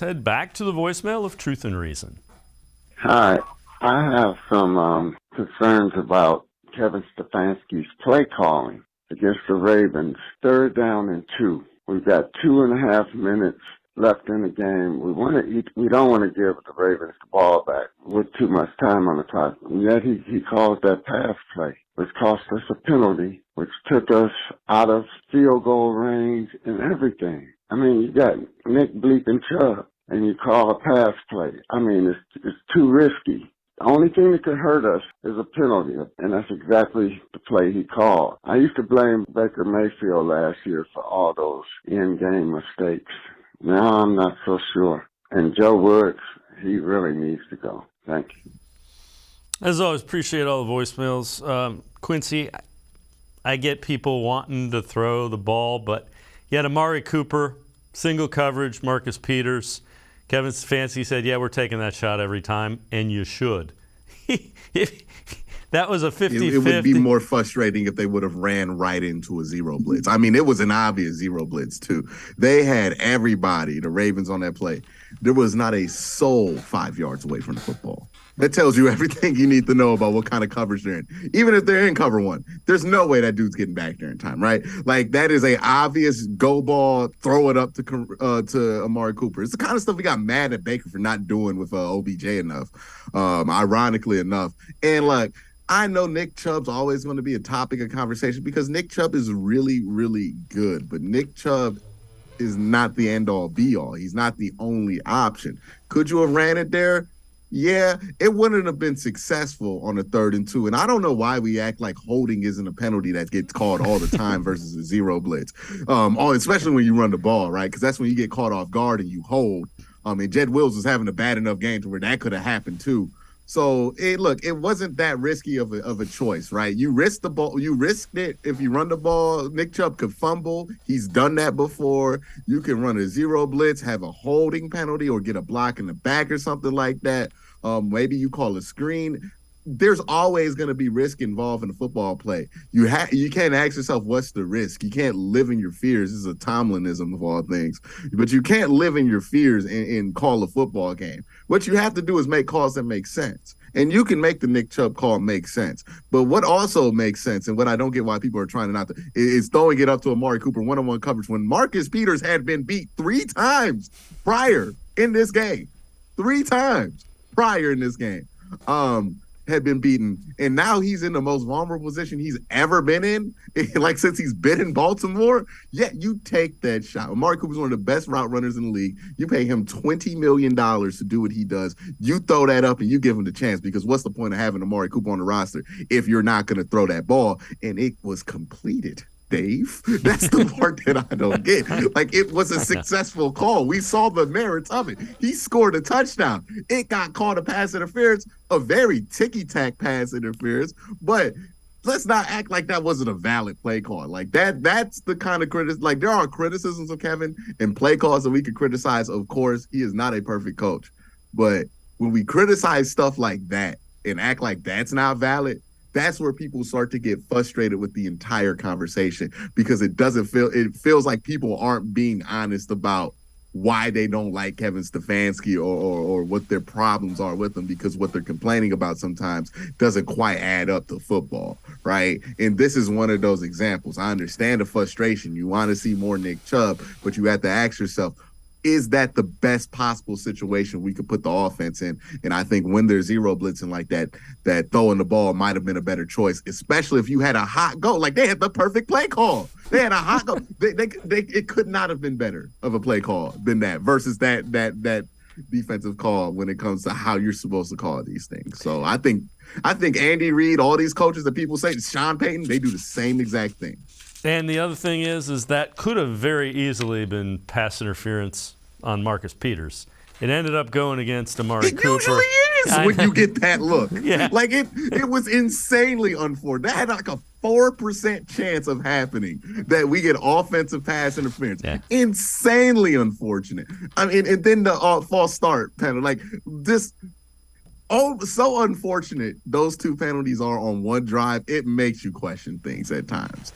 head back to the voicemail of Truth and Reason. Hi. I have some concerns about Kevin Stefanski's play calling against the Ravens. 3rd down and 2. We've got 2.5 minutes left in the game. We don't want to give the Ravens the ball back with too much time on the clock. And yet he calls that pass play, which cost us a penalty, which took us out of field goal range and everything. I mean, you got Nick bleeping Chubb, and you call a pass play. I mean, it's too risky. The only thing that could hurt us is a penalty, and that's exactly the play he called. I used to blame Baker Mayfield last year for all those in-game mistakes. Now I'm not so sure. And Joe Woods, he really needs to go. Thank you. As always, appreciate all the voicemails. Quincy, I get people wanting to throw the ball, but you had Amari Cooper, single coverage, Marcus Peters. Kevin Stefanski said, yeah, we're taking that shot every time, and you should. That was a 50-50. It would be more frustrating if they would have ran right into a zero blitz. I mean, it was an obvious zero blitz, too. They had everybody, the Ravens, on that play. There was not a soul 5 yards away from the football. That tells you everything you need to know about what kind of coverage they're in. Even if they're in cover one, there's no way that dude's getting back there in time, right? Like, that is a obvious go ball, throw it up to Amari Cooper. It's the kind of stuff we got mad at Baker for not doing with OBJ enough, ironically enough. And, like, I know Nick Chubb's always going to be a topic of conversation because Nick Chubb is really, really good. But Nick Chubb is not the end-all, be-all. He's not the only option. Could you have ran it there? Yeah, it wouldn't have been successful on a 3rd and 2. And I don't know why we act like holding isn't a penalty that gets called all the time versus a zero blitz, especially when you run the ball, right? Because that's when you get caught off guard and you hold. And Jed Wills was having a bad enough game to where that could have happened too. So, it wasn't that risky of a choice, right? You risk the ball. You risked it. If you run the ball, Nick Chubb could fumble. He's done that before. You can run a zero blitz, have a holding penalty, or get a block in the back or something like that. Maybe you call a screen. There's always going to be risk involved in a football play. You can't ask yourself, what's the risk? You can't live in your fears. This is a Tomlinism of all things. But you can't live in your fears and call a football game. What you have to do is make calls that make sense. And you can make the Nick Chubb call make sense. But what also makes sense, and what I don't get why people are trying not to, is throwing it up to Amari Cooper one-on-one coverage when Marcus Peters had been beat 3 times prior in this game. 3 times prior in this game. Had been beaten, and now he's in the most vulnerable position he's ever been in, like since he's been in Baltimore. Yet you take that shot. Amari Cooper's one of the best route runners in the league. You pay him $20 million to do what he does. You throw that up and you give him the chance, because what's the point of having Amari Cooper on the roster if you're not going to throw that ball? And it was completed. Dave, that's the part that I don't get. Like, it was a successful call. We saw the merits of it. He scored a touchdown. It got called a pass interference, a very ticky-tack pass interference, but let's not act like that wasn't a valid play call. Like, that's the kind of criticism. Like, there are criticisms of Kevin and play calls that we could criticize. Of course, he is not a perfect coach. But when we criticize stuff like that and act like that's not valid, that's where people start to get frustrated with the entire conversation, because it feels like people aren't being honest about why they don't like Kevin Stefanski or what their problems are with him, because what they're complaining about sometimes doesn't quite add up to football, right? And this is one of those examples. I understand the frustration. You want to see more Nick Chubb, but you have to ask yourself, is that the best possible situation we could put the offense in? And I think when there's zero blitzing like that, that throwing the ball might have been a better choice, especially if you had a hot go. Like, they had the perfect play call. They had a hot go. It could not have been better of a play call than that versus that defensive call when it comes to how you're supposed to call these things. So I think Andy Reid, all these coaches that people say, Sean Payton, they do the same exact thing. And the other thing is that could have very easily been pass interference on Marcus Peters. It ended up going against Amari Cooper. It usually is when you get that look. Yeah. Like, it was insanely unfortunate. That had like a 4% chance of happening, that we get offensive pass interference. Yeah. Insanely unfortunate. I mean, and then the false start penalty. Like, this. Oh, so unfortunate those 2 penalties are on one drive. It makes you question things at times.